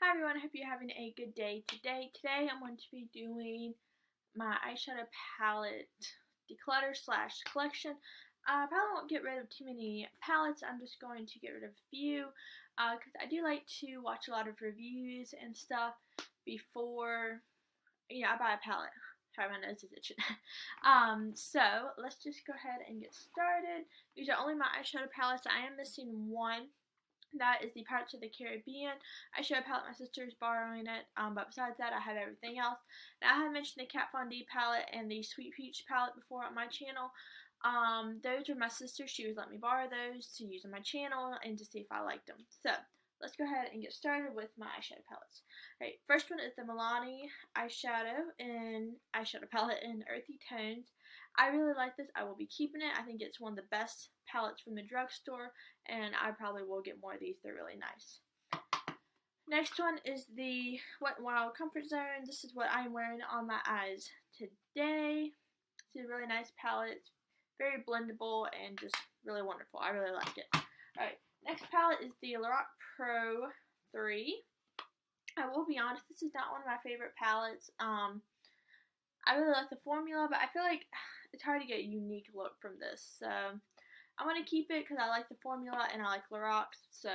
Hi everyone, I hope you're having a good day today. Today I'm going to be doing my eyeshadow palette declutter slash collection. I probably won't get rid of too many palettes. I'm just going to get rid of a few because I do like to watch a lot of reviews and stuff before I buy a palette. Sorry, my nose is itching. So let's just go ahead and get started. These are only my eyeshadow palettes. I am missing one. That is the Pirates of the Caribbean eyeshadow palette. My sister is borrowing it, but besides that, I have everything else. Now, I have mentioned the Kat Von D palette and the Sweet Peach palette before on my channel. Those were my sister. She was letting me borrow those to use on my channel and to see if I liked them. So, let's go ahead and get started with my eyeshadow palettes. Alright, first one is the Milani eyeshadow palette in Earthy tones. I really like this. I will be keeping it. I think it's one of the best palettes from the drugstore, and I probably will get more of these. They're really nice. Next one is the Wet n Wild Comfort Zone. This is what I'm wearing on my eyes today. It's a really nice palette. It's very blendable and just really wonderful. I really like it. Alright, next palette is the Lorac Pro 3. I will be honest, this is not one of my favorite palettes. I really like the formula, but I feel like it's hard to get a unique look from this. So I want to keep it because I like the formula and I like Lorac. So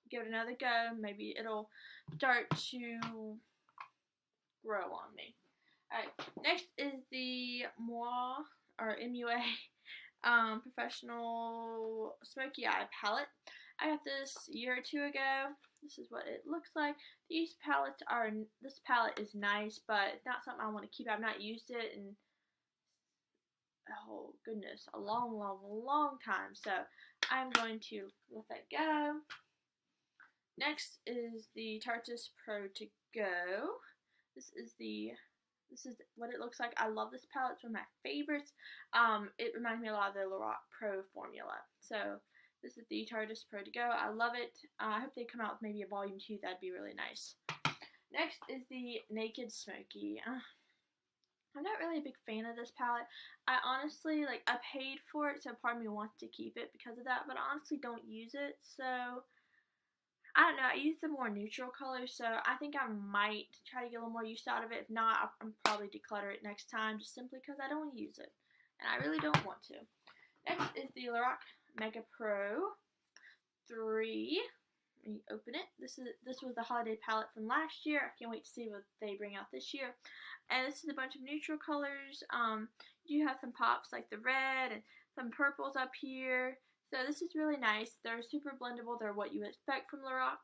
give it another go. Maybe it'll start to grow on me. Alright, next is the MUA Professional Smokey Eye palette. I got this a year or two ago. This is what it looks like. This palette is nice, but it's not something I want to keep. I've not used it in, oh goodness, a long time. So I'm going to let that go. Next is the Tarteist Pro to go. This is what it looks like. I love this palette. It's one of my favorites. It reminds me a lot of the Lorac Pro formula. So this is the Tarteist Pro to go. I love it. I hope they come out with maybe a volume 2. That'd be really nice. Next is the Naked Smokey. I'm not really a big fan of this palette. I honestly, I paid for it, so part of me wants to keep it because of that, but I honestly don't use it, so I don't know. I use the more neutral colors, so I think I might try to get a little more use out of it. If not, I'm probably declutter it next time, just simply because I don't use it, and I really don't want to. Next is the Lorac Mega Pro 3. Let me open it. This was the holiday palette from last year. I can't wait to see what they bring out this year. And this is a bunch of neutral colors. You have some pops like the red and some purples up here. So this is really nice. They're super blendable. They're what you expect from Lorac.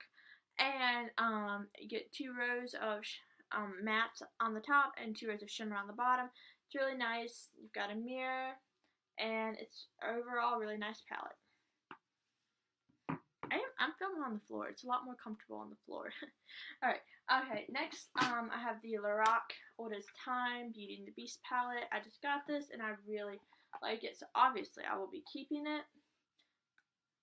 And you get 2 rows of mattes on the top and 2 rows of shimmer on the bottom. It's really nice. You've got a mirror, and it's overall a really nice palette. I'm filming on the floor. It's a lot more comfortable on the floor. Alright, okay, next I have the Lorac What Is Time Beauty and the Beast palette. I just got this and I really like it, so obviously I will be keeping it.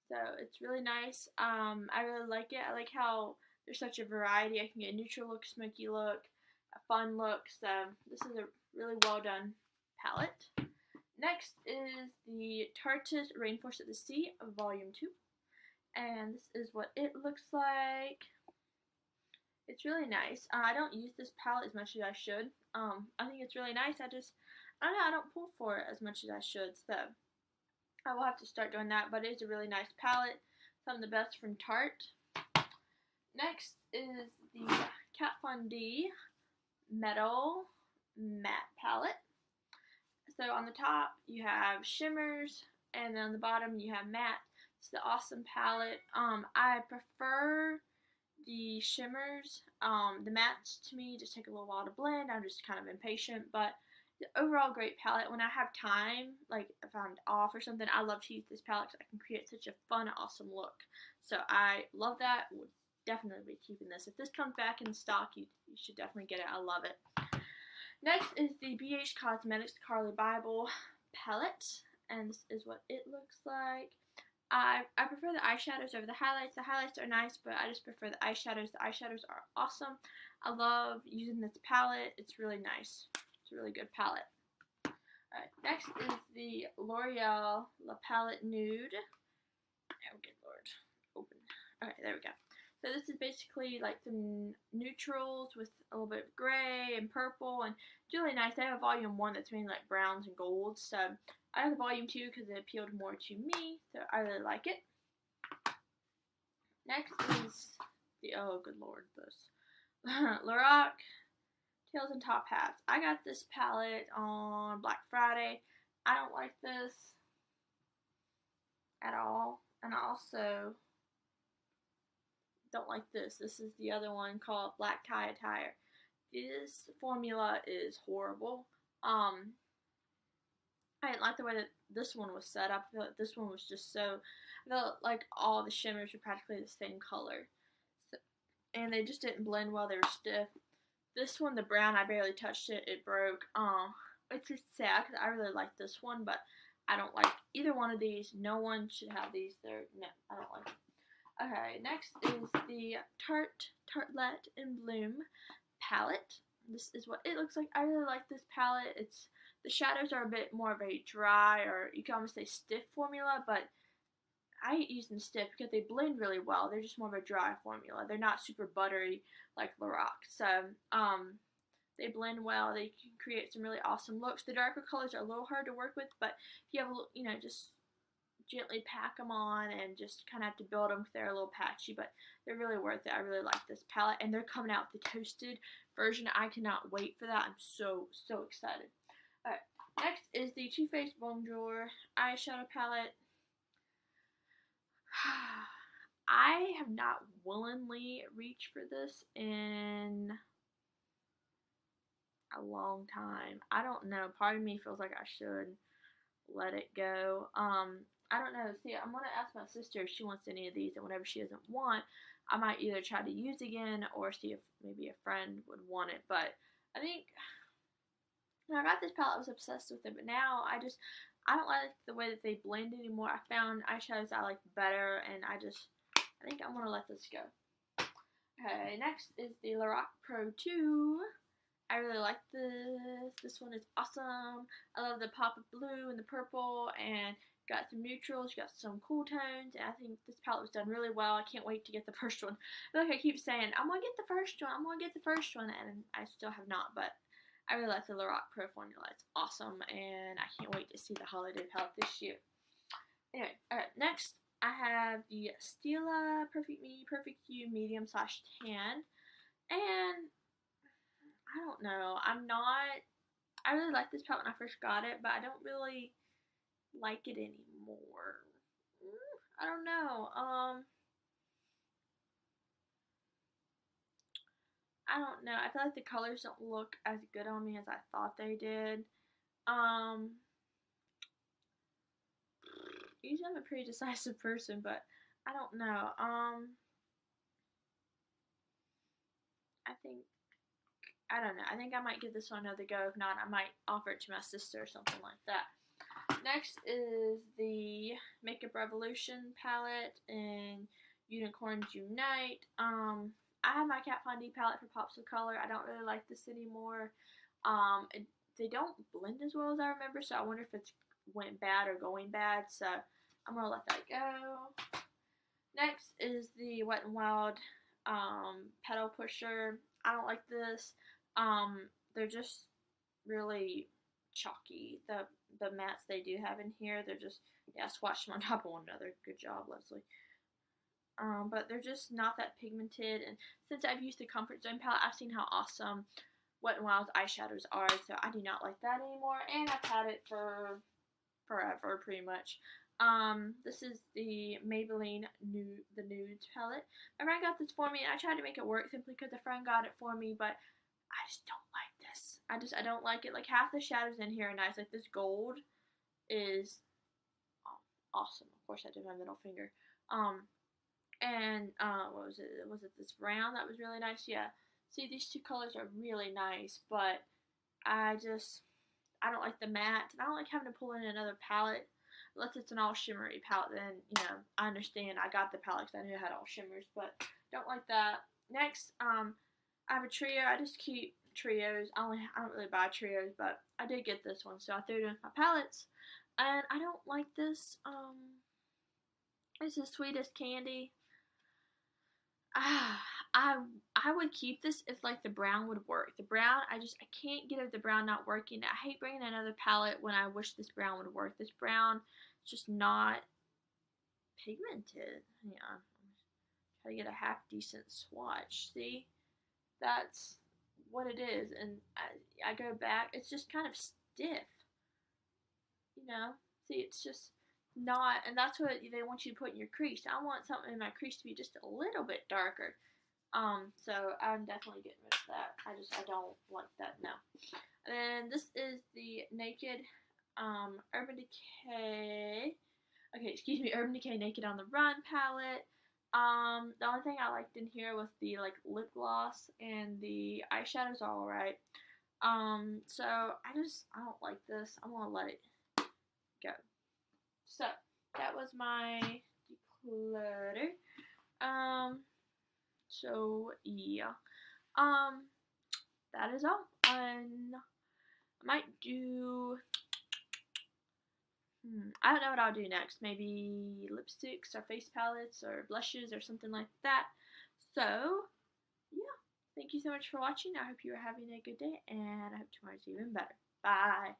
So it's really nice. I really like it. I like how there's such a variety. I can get a neutral look, smoky look, a fun look, so this is a really well done palette. Next is the Tarte Rainforest at the Sea Volume 2. And this is what it looks like. It's really nice. I don't use this palette as much as I should. I think it's really nice. I don't know, I don't pull for it as much as I should. So I will have to start doing that. But it is a really nice palette. Some of the best from Tarte. Next is the Kat Von D MetalMatte palette. So on the top you have shimmers, and then on the bottom you have matte. It's the awesome palette. I prefer the shimmers. The mattes to me just take a little while to blend. I'm just kind of impatient, but the overall great palette. When I have time, like if I'm off or something, I love to use this palette because I can create such a fun, awesome look. So I love that. Would definitely be keeping this. If this comes back in stock, you should definitely get it. I love it. Next is the BHCosmetics Caril Bybel palette, and this is what it looks like. I prefer the eyeshadows over the highlights. The highlights are nice, but I just prefer the eyeshadows. The eyeshadows are awesome. I love using this palette. It's really nice. It's a really good palette. Alright, next is the L'Oreal Palette Nude. Oh, good lord. Open. Okay, there we go. So this is basically like some neutrals with a little bit of gray and purple, and it's really nice. They have a volume 1 that's mainly like browns and golds, so I have the volume 2 because it appealed more to me, so I really like it. Next is the, oh good lord, this Lorac Tails and Top Hats. I got this palette on Black Friday. I don't like this at all, and I also don't like this. This is the other one called Black Tie Attire. This formula is horrible. I didn't like the way that this one was set up. I feel like this one was just so, I felt like all the shimmers were practically the same color. So, and they just didn't blend well. They were stiff. This one, the brown, I barely touched it. It broke. It's just sad because I really like this one, but I don't like either one of these. No one should have these. No, I don't like them. Okay, next is the Tartelette in Bloom palette. This is what it looks like. I really like this palette. The shadows are a bit more of a dry, or you can almost say stiff formula, but I hate using stiff because they blend really well. They're just more of a dry formula. They're not super buttery like Lorac. So, they blend well. They can create some really awesome looks. The darker colors are a little hard to work with, but if you have a just gently pack them on and just kind of have to build them because they're a little patchy, but they're really worth it. I really like this palette, and they're coming out with the toasted version. I cannot wait for that. I'm so excited. Alright, next is the Too Faced Bonjour eyeshadow palette. I have not willingly reached for this in a long time. I don't know. Part of me feels like I should let it go. I don't know. See, I'm going to ask my sister if she wants any of these, and whenever she doesn't want, I might either try to use again or see if maybe a friend would want it. But I think when I got this palette, I was obsessed with it, but now I don't like the way that they blend anymore. I found eyeshadows I like better, and I think I'm going to let this go. Okay, next is the Lorac Pro 2. I really like this. This one is awesome. I love the pop of blue and the purple, and got some neutrals, got some cool tones, and I think this palette was done really well. I can't wait to get the first one. I feel like I keep saying, I'm going to get the first one, I'm going to get the first one, and I still have not, but I really like the Lorac Pro formula. It's awesome, and I can't wait to see the holiday palette this year. Anyway, alright, next I have the Stila Perfect Me, Perfect You Medium / Tan, and I don't know, I really liked this palette when I first got it, but I don't really like it anymore. I don't know. I don't know. I feel like the colors don't look as good on me as I thought they did. Usually I'm a pretty decisive person, but I don't know. I don't know. I think I might give this one another go. If not, I might offer it to my sister or something like that. Next is the Makeup Revolution palette in Unicorns Unite. I have my Kat Von D palette for Pops of Color. I don't really like this anymore. They don't blend as well as I remember, so I wonder if it's went bad or going bad, so I'm going to let that go. Next is the Wet n Wild Petal Pusher. I don't like this. They're just really chalky. The mattes they do have in here, they're just, yeah, swatched them on top of one another. Good job, Leslie. But they're just not that pigmented, and since I've used the Comfort Zone palette, I've seen how awesome Wet n Wild's eyeshadows are, so I do not like that anymore, and I've had it for forever, pretty much. This is the Maybelline Nudes palette. My friend got this for me, and I tried to make it work simply because a friend got it for me, but I just don't like this. I don't like it. Like, half the shadows in here are nice. Like, this gold is awesome. Of course, I did my middle finger. And what was it? Was it this brown that was really nice? Yeah. See, these two colors are really nice, but I don't like the matte, and I don't like having to pull in another palette. Unless it's an all shimmery palette, then, I understand. I got the palette because I knew it had all shimmers, but don't like that. Next, I have a trio. I just keep trios. I don't really buy trios, but I did get this one, so I threw it in my palettes. And I don't like this. It's the Sweetest Candy. I would keep this if like the brown would work. The brown, I can't get over the brown not working. I hate bringing another palette when I wish this brown would work. This brown is just not pigmented. Yeah, try to get a half decent swatch. See, that's what it is. And I go back, it's just kind of stiff. You know, see, it's just not, and that's what they want you to put in your crease. I want something in my crease to be just a little bit darker. So I'm definitely getting rid of that. I don't like that, no. And then this is the Naked Urban Decay. Okay, excuse me, Urban Decay Naked on the Run palette. The only thing I liked in here was the like lip gloss, and the eyeshadows are alright. So I don't like this. I'm gonna let it go. So that was my declutter. So yeah. That is all. And I might do I don't know what I'll do next. Maybe lipsticks or face palettes or blushes or something like that. So, yeah. Thank you so much for watching. I hope you are having a good day, and I hope tomorrow's even better. Bye.